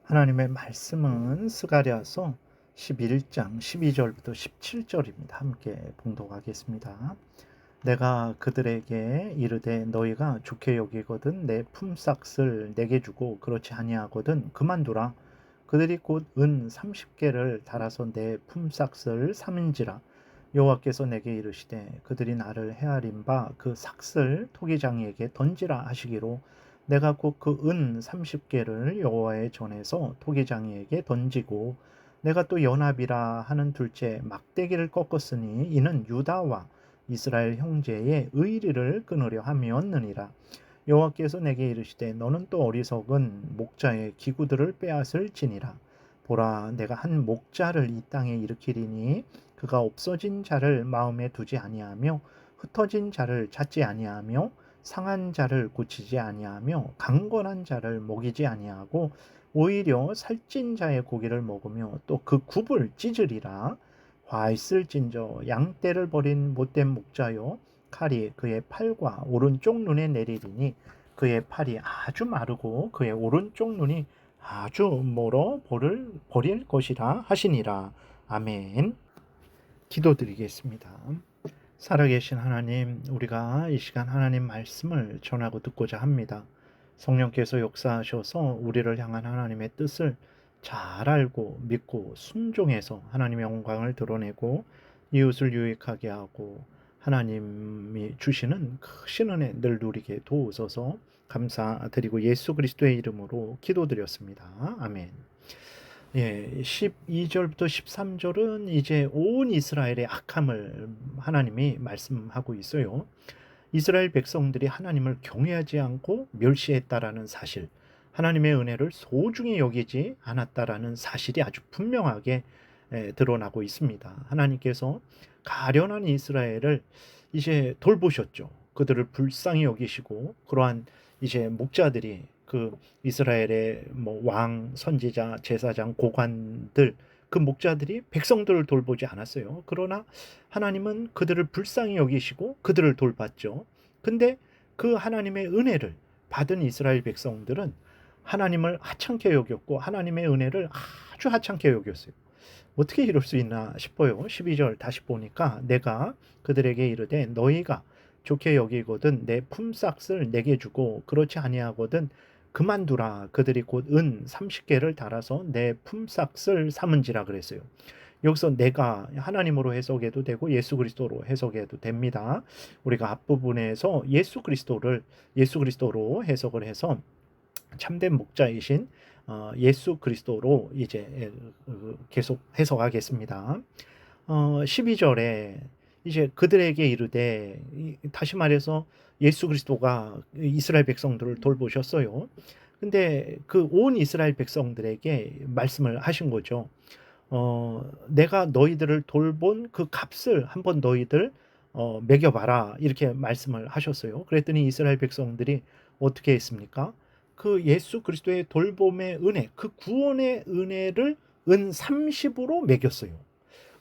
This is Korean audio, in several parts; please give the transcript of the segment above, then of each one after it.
하나님의 말씀은 스가랴서 11장 12절부터 17절입니다. 함께 봉독하겠습니다. 내가 그들에게 이르되 너희가 좋게 여기거든 내 품삯을 내게 주고 그렇지 아니하거든 그만두라. 그들이 곧 은 30개를 달아서 내 품삯을 삼은지라. 여호와께서 내게 이르시되 그들이 나를 헤아린 바 그 삭슬 토기장이에게 던지라 하시기로 내가 곧 그 은 30개를 여호와의 전에서 토기장이에게 던지고 내가 또 연합이라 하는 둘째 막대기를 꺾었으니 이는 유다와 이스라엘 형제의 의리를 끊으려 함이었느니라. 여호와께서 내게 이르시되 너는 또 어리석은 목자의 기구들을 빼앗을지니라. 보라, 내가 한 목자를 이 땅에 일으키리니 그가 없어진 자를 마음에 두지 아니하며 흩어진 자를 찾지 아니하며 상한 자를 고치지 아니하며 강건한 자를 먹이지 아니하고 오히려 살찐 자의 고기를 먹으며 또 그 굽을 찢으리라. 화 있을진저 양떼를 버린 못된 목자요 칼이 그의 팔과 오른쪽 눈에 내리리니 그의 팔이 아주 마르고 그의 오른쪽 눈이 아주 멀어 버릴 것이라 하시니라. 아멘. 기도드리겠습니다. 살아계신 하나님, 우리가 이 시간 하나님 말씀을 전하고 듣고자 합니다. 성령께서 역사하셔서 우리를 향한 하나님의 뜻을 잘 알고 믿고 순종해서 하나님의 영광을 드러내고 이웃을 유익하게 하고 하나님이 주시는 크신 은혜 늘 누리게 도우소서. 감사드리고 예수 그리스도의 이름으로 기도드렸습니다. 아멘. 12절부터 13절은 이제 온 이스라엘의 악함을 하나님이 말씀하고 있어요. 이스라엘 백성들이 하나님을 경외하지 않고 멸시했다라는 사실, 하나님의 은혜를 소중히 여기지 않았다라는 사실이 아주 분명하게 드러나고 있습니다. 하나님께서 가련한 이스라엘을 이제 돌보셨죠. 그들을 불쌍히 여기시고 그러한 이제 목자들이 그 이스라엘의 뭐 왕, 선지자, 제사장, 고관들 그 목자들이 백성들을 돌보지 않았어요. 그러나 하나님은 그들을 불쌍히 여기시고 그들을 돌봤죠. 근데 그 하나님의 은혜를 받은 이스라엘 백성들은 하나님을 하찮게 여겼고 하나님의 은혜를 아주 하찮게 여겼어요. 어떻게 이럴 수 있나 싶어요. 12절 다시 보니까 내가 그들에게 이르되 너희가 좋게 여기거든 내 품삯을 내게 주고 그렇지 아니하거든 그만두라. 그들이 곧 은 30개를 달아서 내 품삯을 삼은지라 그랬어요. 여기서 내가 하나님으로 해석해도 되고 예수 그리스도로 해석해도 됩니다. 우리가 앞부분에서 예수 그리스도로 해석을 해서 참된 목자이신 예수 그리스도로 이제 계속 해석하겠습니다. 12절에 이제 그들에게 이르되, 다시 말해서 예수 그리스도가 이스라엘 백성들을 돌보셨어요. 근데 그 온 이스라엘 백성들에게 말씀을 하신 거죠. 내가 너희들을 돌본 그 값을 한번 너희들 매겨봐라, 이렇게 말씀을 하셨어요. 그랬더니 이스라엘 백성들이 어떻게 했습니까? 그 예수 그리스도의 돌봄의 은혜, 그 구원의 은혜를 은 30으로 매겼어요.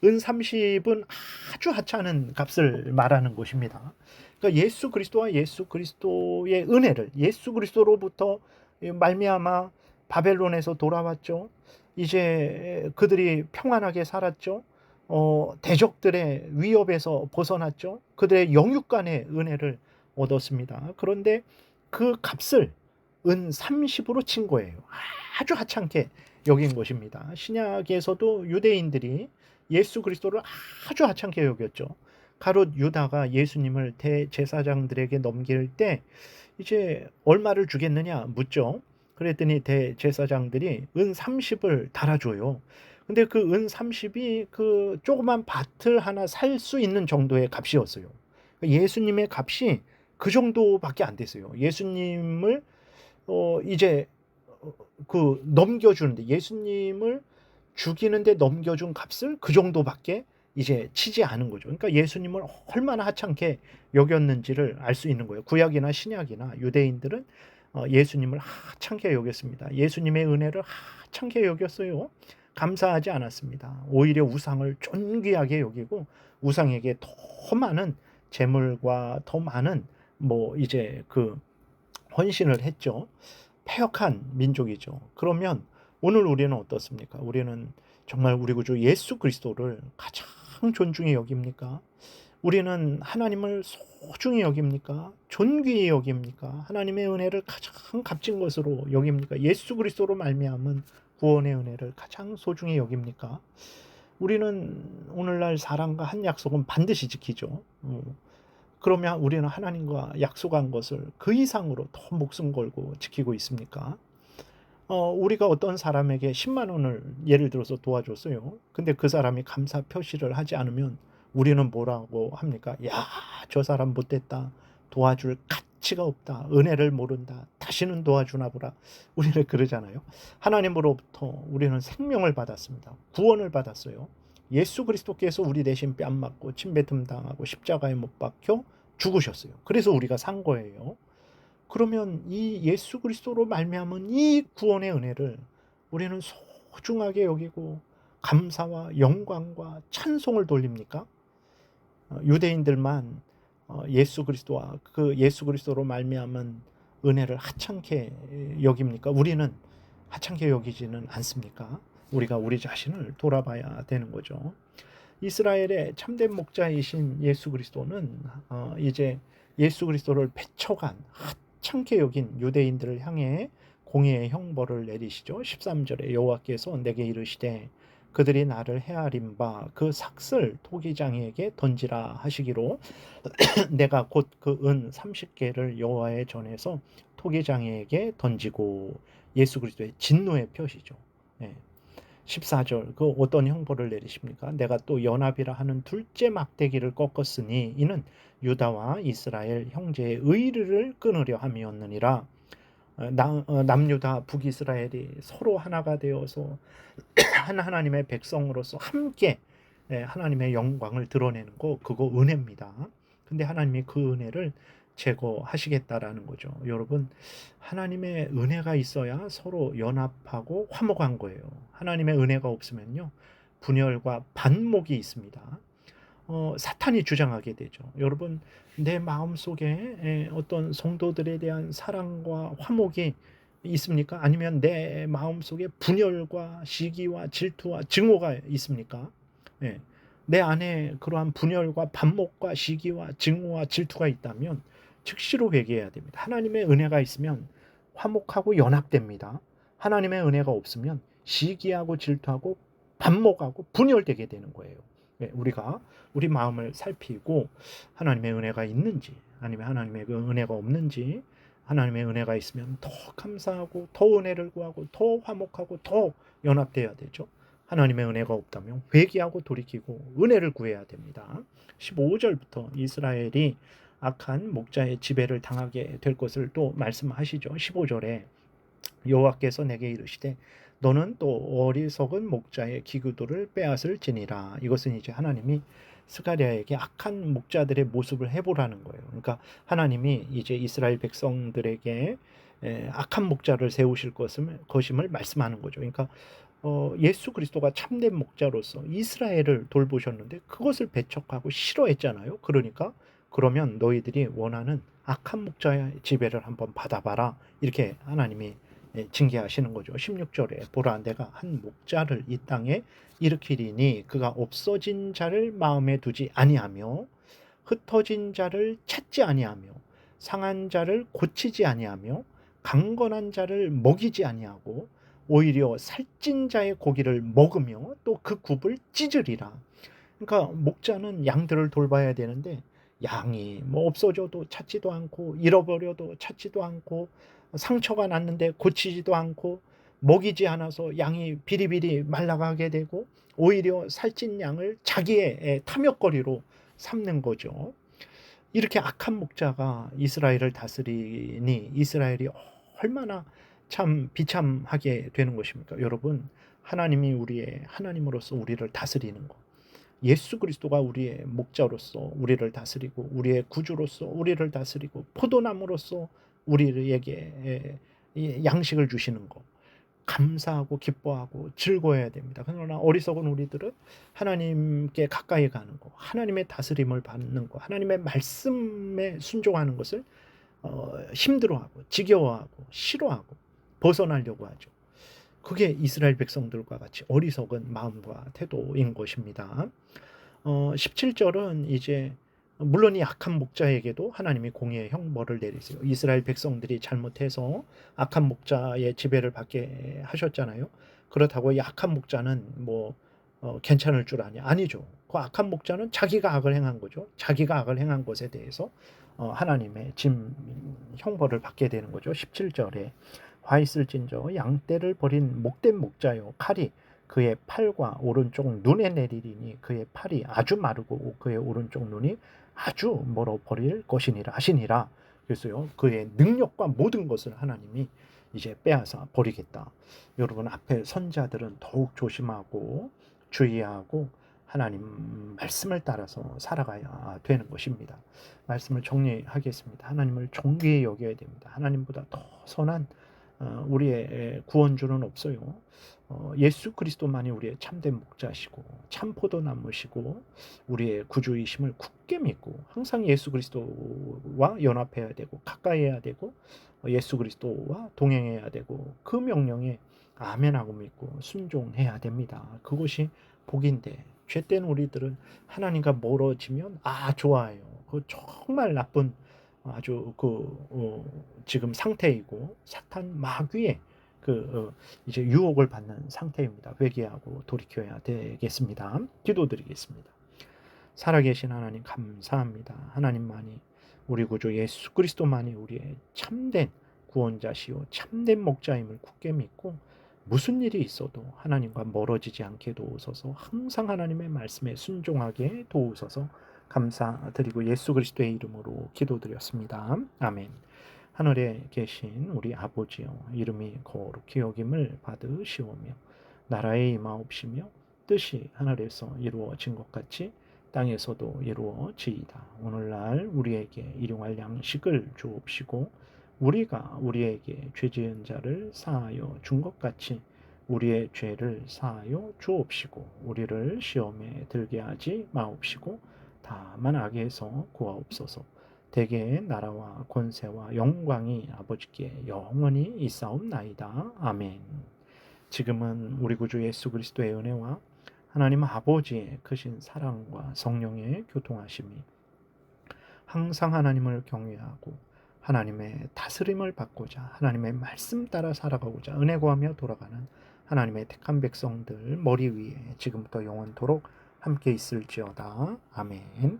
은 30은 아주 하찮은 값을 말하는 것입니다. 그러니까 예수 그리스도와 예수 그리스도의 은혜를 예수 그리스도로부터 말미암아 바벨론에서 돌아왔죠. 이제 그들이 평안하게 살았죠. 대적들의 위협에서 벗어났죠. 그들의 영육간의 은혜를 얻었습니다. 그런데 그 값을 은 30으로 친 거예요. 아주 하찮게 여긴 것입니다. 신약에서도 유대인들이 예수 그리스도를 아주 하찮게 여겼죠. 가롯 유다가 예수님을 대제사장들에게 넘길 때 이제 얼마를 주겠느냐 묻죠. 그랬더니 대제사장들이 은 30을 달아줘요. 근데 그 은 30이 그 조그만 밭을 하나 살 수 있는 정도의 값이었어요. 예수님의 값이 그 정도밖에 안 됐어요. 예수님을 이제 그 넘겨주는데, 예수님을 죽이는데 넘겨준 값을 그 정도밖에 이제 치지 않은 거죠. 그러니까 예수님을 얼마나 하찮게 여겼는지를 알 수 있는 거예요. 구약이나 신약이나 유대인들은 예수님을 하찮게 여겼습니다. 예수님의 은혜를 하찮게 여겼어요. 감사하지 않았습니다. 오히려 우상을 존귀하게 여기고 우상에게 더 많은 재물과 더 많은 뭐 이제 그 헌신을 했죠. 패역한 민족이죠. 그러면 오늘 우리는 어떻습니까? 우리는 정말 우리 구주 예수 그리스도를 가장 존중히 여깁니까? 우리는 하나님을 소중히 여깁니까? 존귀히 여깁니까? 하나님의 은혜를 가장 값진 것으로 여깁니까? 예수 그리스도로 말미암은 구원의 은혜를 가장 소중히 여깁니까? 우리는 오늘날 사람과 한 약속은 반드시 지키죠. 그러면 우리는 하나님과 약속한 것을 그 이상으로 더 목숨 걸고 지키고 있습니까? 우리가 어떤 사람에게 10만 원을 예를 들어서 도와줬어요. 근데 그 사람이 감사 표시를 하지 않으면 우리는 뭐라고 합니까? 야, 저 사람 못됐다. 도와줄 가치가 없다. 은혜를 모른다. 다시는 도와주나 보라. 우리는 그러잖아요. 하나님으로부터 우리는 생명을 받았습니다. 구원을 받았어요. 예수 그리스도께서 우리 대신 뺨 맞고 침뱉음 당하고 십자가에 못 박혀 죽으셨어요. 그래서 우리가 산 거예요. 그러면 이 예수 그리스도로 말미암은 이 구원의 은혜를 우리는 소중하게 여기고 감사와 영광과 찬송을 돌립니까? 유대인들만 예수 그리스도와 그 예수 그리스도로 말미암은 은혜를 하찮게 여깁니까? 우리는 하찮게 여기지는 않습니까? 우리가 우리 자신을 돌아봐야 되는 거죠. 이스라엘의 참된 목자이신 예수 그리스도는 이제 예수 그리스도를 배척한 하찮게 여긴 유대인들을 향해 공의의 형벌을 내리시죠. 13절에 여호와께서 내게 이르시되 그들이 나를 헤아린 바 그 삭슬 토기장이에게 던지라 하시기로 내가 곧 그 은 30개를 여호와의 전에서 토기장이에게 던지고 예수 그리스도의 진노의 표시죠. 예. 14절 그 어떤 형벌을 내리십니까? 내가 또 연합이라 하는 둘째 막대기를 꺾었으니 이는 유다와 이스라엘 형제의 의를 끊으려 함이었느니라. 남유다 북이스라엘이 서로 하나가 되어서 한 하나님의 백성으로서 함께 하나님의 영광을 드러내는 거 그거 은혜입니다. 근데 하나님이 그 은혜를 제거하시겠다라는 거죠. 여러분, 하나님의 은혜가 있어야 서로 연합하고 화목한 거예요. 하나님의 은혜가 없으면요, 분열과 반목이 있습니다. 사탄이 주장하게 되죠. 여러분, 내 마음속에 어떤 성도들에 대한 사랑과 화목이 있습니까? 아니면 내 마음속에 분열과 시기와 질투와 증오가 있습니까? 예. 내 안에 그러한 분열과 반목과 시기와 증오와 질투가 있다면 즉시로 회개해야 됩니다. 하나님의 은혜가 있으면 화목하고 연합됩니다. 하나님의 은혜가 없으면 시기하고 질투하고 반목하고 분열되게 되는 거예요. 예, 우리가 우리 마음을 살피고 하나님의 은혜가 있는지 아니면 하나님의 그 은혜가 없는지, 하나님의 은혜가 있으면 더 감사하고 더 은혜를 구하고 더 화목하고 더 연합돼야 되죠. 하나님의 은혜가 없다면 회개하고 돌이키고 은혜를 구해야 됩니다. 15절부터 이스라엘이 악한 목자의 지배를 당하게 될 것을 또 말씀하시죠. 15절에 여호와께서 내게 이르시되 너는 또 어리석은 목자의 기구도를 빼앗을지니라. 이것은 이제 하나님이 스가랴에게 악한 목자들의 모습을 해보라는 거예요. 그러니까 하나님이 이제 이스라엘 백성들에게 악한 목자를 세우실 것임을 말씀하는 거죠. 그러니까 예수 그리스도가 참된 목자로서 이스라엘을 돌보셨는데 그것을 배척하고 싫어했잖아요. 그러니까 그러면 너희들이 원하는 악한 목자의 지배를 한번 받아봐라. 이렇게 하나님이 징계하시는 거죠. 16절에 보라 내가 한 목자를 이 땅에 일으키리니 그가 없어진 자를 마음에 두지 아니하며 흩어진 자를 찾지 아니하며 상한 자를 고치지 아니하며 강건한 자를 먹이지 아니하고 오히려 살찐 자의 고기를 먹으며 또 그 굽을 찢으리라. 그러니까 목자는 양들을 돌봐야 되는데 양이 뭐 없어져도 찾지도 않고 잃어버려도 찾지도 않고 상처가 났는데 고치지도 않고 먹이지 않아서 양이 비리비리 말라가게 되고 오히려 살찐 양을 자기의 탐욕거리로 삼는 거죠. 이렇게 악한 목자가 이스라엘을 다스리니 이스라엘이 얼마나 참 비참하게 되는 것입니까? 여러분, 하나님이 우리의 하나님으로서 우리를 다스리는 것, 예수 그리스도가 우리의 목자로서 우리를 다스리고 우리의 구주로서 우리를 다스리고 포도나무로서 우리에게 양식을 주시는 것, 감사하고 기뻐하고 즐거워해야 됩니다. 그러나 어리석은 우리들은 하나님께 가까이 가는 것, 하나님의 다스림을 받는 것, 하나님의 말씀에 순종하는 것을 힘들어하고 지겨워하고 싫어하고 벗어나려고 하죠. 그게 이스라엘 백성들과 같이 어리석은 마음과 태도인 것입니다. 17절은 이제 물론 이 악한 목자에게도 하나님이 공의의 형벌을 내리세요. 이스라엘 백성들이 잘못해서 악한 목자의 지배를 받게 하셨잖아요. 그렇다고 이 악한 목자는 뭐 괜찮을 줄 아냐? 아니죠. 그 악한 목자는 자기가 악을 행한 거죠. 자기가 악을 행한 것에 대해서 하나님의 형벌을 받게 되는 거죠. 17절에 화 있을진저 양떼를 버린 목된 목자요 칼이 그의 팔과 오른쪽 눈에 내리리니 그의 팔이 아주 마르고 그의 오른쪽 눈이 아주 멀어 버릴 것이니라 하시니라. 그래서요 그의 능력과 모든 것을 하나님이 이제 빼앗아 버리겠다. 여러분 앞에 선자들은 더욱 조심하고 주의하고 하나님 말씀을 따라서 살아가야 되는 것입니다. 말씀을 정리하겠습니다. 하나님을 존귀히 여겨야 됩니다. 하나님보다 더 선한 우리의 구원주는 없어요. 예수 그리스도만이 우리의 참된 목자시고 참 포도나무시고 우리의 구주이심을 굳게 믿고 항상 예수 그리스도와 연합해야 되고 가까이 해야 되고 예수 그리스도와 동행해야 되고 그 명령에 아멘하고 믿고 순종해야 됩니다. 그것이 복인데 죄된 우리들은 하나님과 멀어지면 좋아요. 그 정말 나쁜 아주 지금 상태이고 사탄 마귀의 이제 유혹을 받는 상태입니다. 회개하고 돌이켜야 되겠습니다. 기도드리겠습니다. 살아계신 하나님 감사합니다. 하나님만이 우리 구주 예수 그리스도만이 우리의 참된 구원자시요 참된 목자임을 굳게 믿고 무슨 일이 있어도 하나님과 멀어지지 않게 도우소서. 항상 하나님의 말씀에 순종하게 도우소서. 감사드리고 예수 그리스도의 이름으로 기도드렸습니다. 아멘. 하늘에 계신 우리 아버지여, 이름이 거룩히 여김을 받으시오며 나라의 임하옵시며 뜻이 하늘에서 이루어진 것 같이 땅에서도 이루어지이다. 오늘날 우리에게 일용할 양식을 주옵시고 우리가 우리에게 죄 지은 자를 사하여 준 것 같이 우리의 죄를 사하여 주옵시고 우리를 시험에 들게 하지 마옵시고 다만 악에서 구하옵소서. 대개의 나라와 권세와 영광이 아버지께 영원히 있사옵나이다. 아멘. 지금은 우리 구주 예수 그리스도의 은혜와 하나님 아버지의 크신 사랑과 성령의 교통하심이 항상 하나님을 경외하고 하나님의 다스림을 받고자 하나님의 말씀 따라 살아가고자 은혜 구하며 돌아가는 하나님의 택한 백성들 머리 위에 지금부터 영원토록 함께 있을지어다. 아멘.